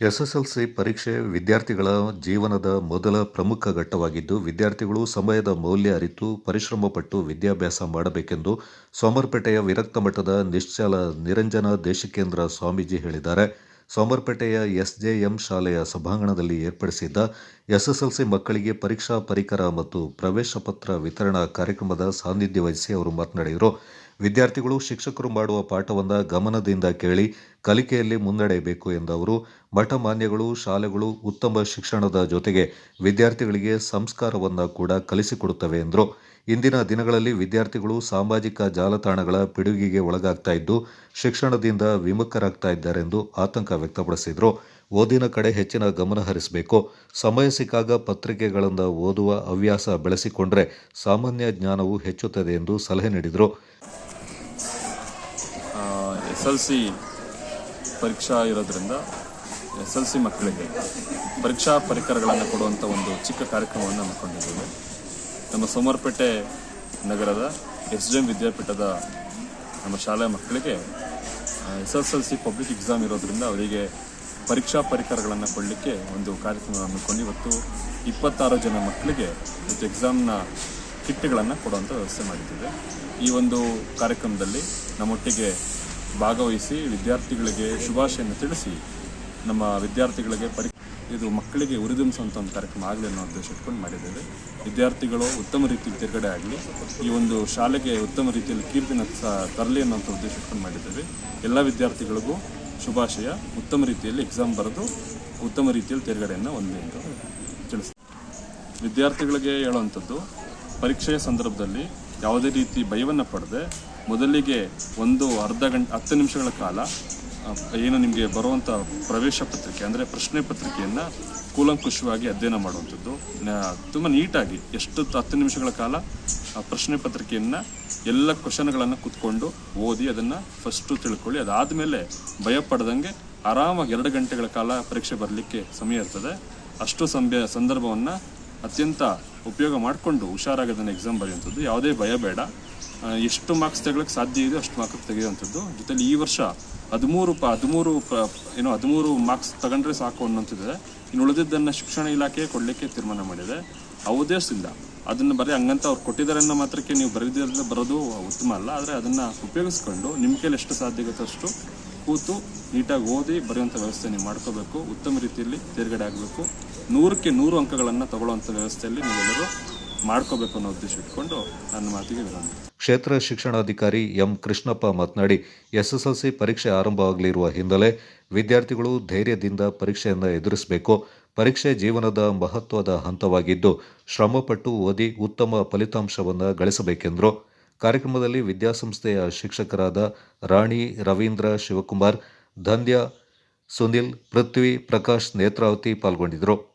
SSLC ಪರೀಕ್ಷೆ ವಿದ್ಯಾರ್ಥಿಗಳ ಜೀವನದ ಮೊದಲ ಪ್ರಮುಖ ಘಟ್ಟವಾಗಿದ್ದು, ವಿದ್ಯಾರ್ಥಿಗಳು ಸಮಯದ ಮೌಲ್ಯ ಅರಿತು ಪರಿಶ್ರಮಪಟ್ಟು ವಿದ್ಯಾಭ್ಯಾಸ ಮಾಡಬೇಕೆಂದು ಸೋಮರ್ಪೇಟೆಯ ವಿರಕ್ತ ಮಠದ ನಿಶ್ಚಲ ನಿರಂಜನ ದೇಶಿಕೇಂದ್ರ ಸ್ವಾಮೀಜಿ ಹೇಳಿದ್ದಾರೆ. ಸೋಮರ್ಪೇಟೆಯ ಎಸ್ಜೆಎಂ ಶಾಲೆಯ ಸಭಾಂಗಣದಲ್ಲಿ ಏರ್ಪಡಿಸಿದ್ದ ಎಸ್ಎಸ್ಎಲ್ಸಿ ಮಕ್ಕಳಿಗೆ ಪರೀಕ್ಷಾ ಪರಿಕರ ಮತ್ತು ಪ್ರವೇಶ ಪತ್ರ ವಿತರಣಾ ಕಾರ್ಯಕ್ರಮದ ಸಾನ್ನಿಧ್ಯ ವಹಿಸಿ ಅವರು ಮಾತನಾಡಿದರು. ವಿದ್ಯಾರ್ಥಿಗಳು ಶಿಕ್ಷಕರು ಮಾಡುವ ಪಾಠವನ್ನು ಗಮನದಿಂದ ಕೇಳಿ ಕಲಿಕೆಯಲ್ಲಿ ಮುನ್ನಡೆಯಬೇಕು ಎಂದ ಅವರು, ಮಠ ಮಾನ್ಯಗಳು, ಶಾಲೆಗಳು ಉತ್ತಮ ಶಿಕ್ಷಣದ ಜೊತೆಗೆ ವಿದ್ಯಾರ್ಥಿಗಳಿಗೆ ಸಂಸ್ಕಾರವನ್ನು ಕೂಡ ಕಲಿಸಿಕೊಡುತ್ತವೆ ಎಂದರು. ಇಂದಿನ ದಿನಗಳಲ್ಲಿ ವಿದ್ಯಾರ್ಥಿಗಳು ಸಾಮಾಜಿಕ ಜಾಲತಾಣಗಳ ಪಿಡುಗಿಗೆ ಒಳಗಾಗ್ತಾ ಇದ್ದು, ಶಿಕ್ಷಣದಿಂದ ವಿಮುಖರಾಗ್ತಾ ಇದ್ದಾರೆ ಎಂದು ಆತಂಕ ವ್ಯಕ್ತಪಡಿಸಿದರು. ಓದಿನ ಕಡೆ ಹೆಚ್ಚಿನ ಗಮನ ಹರಿಸಬೇಕು. ಸಮಯ ಸಿಕ್ಕಾಗ ಪತ್ರಿಕೆಗಳನ್ನು ಓದುವ ಹವ್ಯಾಸ ಬೆಳೆಸಿಕೊಂಡ್ರೆ ಸಾಮಾನ್ಯ ಜ್ಞಾನವು ಹೆಚ್ಚುತ್ತದೆ ಎಂದು ಸಲಹೆ ನೀಡಿದರು. SLC ಪರೀಕ್ಷಾ ಇರೋದ್ರಿಂದ SLC ಮಕ್ಕಳಿಗೆ ಪರೀಕ್ಷಾ ಪರಿಕರಗಳನ್ನು ಕೊಡುವಂಥ ಒಂದು ಚಿಕ್ಕ ಕಾರ್ಯಕ್ರಮವನ್ನು ಹಮ್ಮಿಕೊಂಡಿದ್ದೇವೆ. ನಮ್ಮ ಸೋಮವಾರಪೇಟೆ ನಗರದ SJM ವಿದ್ಯಾಪೀಠದ ನಮ್ಮ ಶಾಲೆಯ ಮಕ್ಕಳಿಗೆ SSLC ಪಬ್ಲಿಕ್ ಎಕ್ಸಾಮ್ ಇರೋದ್ರಿಂದ ಅವರಿಗೆ ಪರೀಕ್ಷಾ ಪರಿಕರಗಳನ್ನು ಕೊಡಲಿಕ್ಕೆ ಒಂದು ಕಾರ್ಯಕ್ರಮ ಹಮ್ಮಿಕೊಂಡು ಇವತ್ತು 26 ಜನ ಮಕ್ಕಳಿಗೆ ಇವತ್ತು ಎಕ್ಸಾಮ್ನ ಕಿಟ್ಗಳನ್ನು ಕೊಡುವಂಥ ವ್ಯವಸ್ಥೆ ಮಾಡಿದ್ದೇವೆ. ಈ ಒಂದು ಕಾರ್ಯಕ್ರಮದಲ್ಲಿ ನಮ್ಮೊಟ್ಟಿಗೆ ಭಾಗವಹಿಸಿ ವಿದ್ಯಾರ್ಥಿಗಳಿಗೆ ಶುಭಾಶಯನ್ನು ತಿಳಿಸಿ ನಮ್ಮ ವಿದ್ಯಾರ್ಥಿಗಳಿಗೆ ಇದು ಮಕ್ಕಳಿಗೆ ಉರಿದುಂಬಿಸುವಂಥ ಒಂದು ಕಾರ್ಯಕ್ರಮ ಆಗಲಿ ಅನ್ನೋ ಉದ್ದೇಶ ಇಟ್ಕೊಂಡು ಮಾಡಿದ್ದೇವೆ. ವಿದ್ಯಾರ್ಥಿಗಳು ಉತ್ತಮ ರೀತಿಯಲ್ಲಿ ತೇರ್ಗಡೆ ಆಗಲಿ, ಈ ಒಂದು ಶಾಲೆಗೆ ಉತ್ತಮ ರೀತಿಯಲ್ಲಿ ಕೀರ್ತಿನ ತರಲಿ ಅನ್ನೋಂಥ ಉದ್ದೇಶ ಇಟ್ಕೊಂಡು ಮಾಡಿದ್ದೇವೆ. ಎಲ್ಲ ವಿದ್ಯಾರ್ಥಿಗಳಿಗೂ ಶುಭಾಶಯ. ಉತ್ತಮ ರೀತಿಯಲ್ಲಿ ಎಕ್ಸಾಮ್ ಬರೆದು ಉತ್ತಮ ರೀತಿಯಲ್ಲಿ ತೇರ್ಗಡೆಯನ್ನು ಹೊಂದಲಿ ಅಂತ ತಿಳಿಸ್ತೀವಿ. ವಿದ್ಯಾರ್ಥಿಗಳಿಗೆ ಹೇಳುವಂಥದ್ದು, ಪರೀಕ್ಷೆಯ ಸಂದರ್ಭದಲ್ಲಿ ಯಾವುದೇ ರೀತಿ ಭಯವನ್ನು ಪಡೆದೆ ಮೊದಲಿಗೆ ಒಂದು ಅರ್ಧ ಗಂಟೆ 10 ನಿಮಿಷಗಳ ಕಾಲ ಏನು ನಿಮಗೆ ಬರುವಂಥ ಪ್ರವೇಶ ಪತ್ರಿಕೆ ಅಂದರೆ ಪ್ರಶ್ನೆ ಪತ್ರಿಕೆಯನ್ನು ಕೂಲಂಕುಷವಾಗಿ ಅಧ್ಯಯನ ಮಾಡುವಂಥದ್ದು, ತುಂಬ ನೀಟಾಗಿ 10 ನಿಮಿಷಗಳ ಕಾಲ ಪ್ರಶ್ನೆ ಪತ್ರಿಕೆಯನ್ನು ಎಲ್ಲ ಕ್ವಶನ್ಗಳನ್ನು ಕೂತ್ಕೊಂಡು ಓದಿ ಅದನ್ನು ಫಸ್ಟು ತಿಳ್ಕೊಳ್ಳಿ. ಅದಾದಮೇಲೆ ಭಯ ಪಡೆದಂಗೆ ಆರಾಮಾಗಿ 2 ಗಂಟೆಗಳ ಕಾಲ ಪರೀಕ್ಷೆ ಬರಲಿಕ್ಕೆ ಸಮಯ ಇರ್ತದೆ. ಅಷ್ಟು ಸಂದರ್ಭವನ್ನು ಅತ್ಯಂತ ಉಪಯೋಗ ಮಾಡಿಕೊಂಡು ಹುಷಾರಾಗಿ ಅದನ್ನು ಎಕ್ಸಾಮ್ ಬರೆಯುವಂಥದ್ದು. ಯಾವುದೇ ಭಯ ಬೇಡ. ಎಷ್ಟು ಮಾರ್ಕ್ಸ್ ತೆಗೊಳ್ಳೋಕ್ಕೆ ಸಾಧ್ಯ ಇದೆ ಅಷ್ಟು ಮಾರ್ಕ್ಸ್ ತೆಗೆಯುವಂಥದ್ದು. ಜೊತೆಲಿ ಈ ವರ್ಷ 13 ಮಾರ್ಕ್ಸ್ ತಗೊಂಡ್ರೆ ಸಾಕು ಅನ್ನೋಂಥದ್ದಿದೆ. ಇನ್ನು ಉಳಿದಿದ್ದನ್ನು ಶಿಕ್ಷಣ ಇಲಾಖೆ ಕೊಡಲಿಕ್ಕೆ ತೀರ್ಮಾನ ಮಾಡಿದೆ. ಆ ಉದ್ದೇಶದಿಂದ ಅದನ್ನು ಬರೀ ಹಂಗಂತ ಅವ್ರು ಕೊಟ್ಟಿದ್ದಾರೆ ಅನ್ನೋ ಮಾತ್ರಕ್ಕೆ ನೀವು ಬರೋದು ಉತ್ತಮ ಅಲ್ಲ. ಆದರೆ ಅದನ್ನು ಉಪಯೋಗಿಸ್ಕೊಂಡು ನಿಮ್ಮ ಕೈಲಿ ಎಷ್ಟು ಸಾಧ್ಯ ಆಗುತ್ತೋ ಅಷ್ಟು ಕೂತು ನೀಟಾಗಿ ಓದಿ ಬರೆಯುವಂಥ ವ್ಯವಸ್ಥೆ ನೀವು ಮಾಡ್ಕೋಬೇಕು. ಉತ್ತಮ ರೀತಿಯಲ್ಲಿ ತೇರ್ಗಡೆ ಆಗಬೇಕು. 100ಕ್ಕೆ 100 ಅಂಕಗಳನ್ನು ತಗೊಳ್ಳುವಂಥ ವ್ಯವಸ್ಥೆಯಲ್ಲಿ ನೀವೆಲ್ಲರೂ ಮಾಡ್ಕೋಬೇಕು ಅನ್ನೋ ಉದ್ದೇಶ ಇಟ್ಕೊಂಡು ನನ್ನ ಮಾತಿಗೆ ವಿರಾಮ. ಕ್ಷೇತ್ರ ಶಿಕ್ಷಣಾಧಿಕಾರಿ ಎಂ ಕೃಷ್ಣಪ್ಪ ಮಾತನಾಡಿ, ಎಸ್ಎಸ್ಎಲ್ಸಿ ಪರೀಕ್ಷೆ ಆರಂಭವಾಗಲಿರುವ ಹಿನ್ನೆಲೆ ವಿದ್ಯಾರ್ಥಿಗಳು ಧೈರ್ಯದಿಂದ ಪರೀಕ್ಷೆಯನ್ನು ಎದುರಿಸಬೇಕು. ಪರೀಕ್ಷೆ ಜೀವನದ ಮಹತ್ವದ ಹಂತವಾಗಿದ್ದು, ಶ್ರಮಪಟ್ಟು ಓದಿ ಉತ್ತಮ ಫಲಿತಾಂಶವನ್ನು ಗಳಿಸಬೇಕೆಂದರು. ಕಾರ್ಯಕ್ರಮದಲ್ಲಿ ವಿದ್ಯಾಸಂಸ್ಥೆಯ ಶಿಕ್ಷಕರಾದ ರಾಣಿ, ರವೀಂದ್ರ, ಶಿವಕುಮಾರ್, ಧನ್ಯ, ಸುನಿಲ್, ಪೃಥ್ವಿ, ಪ್ರಕಾಶ್, ನೇತ್ರಾವತಿ ಪಾಲ್ಗೊಂಡಿದ್ದರು.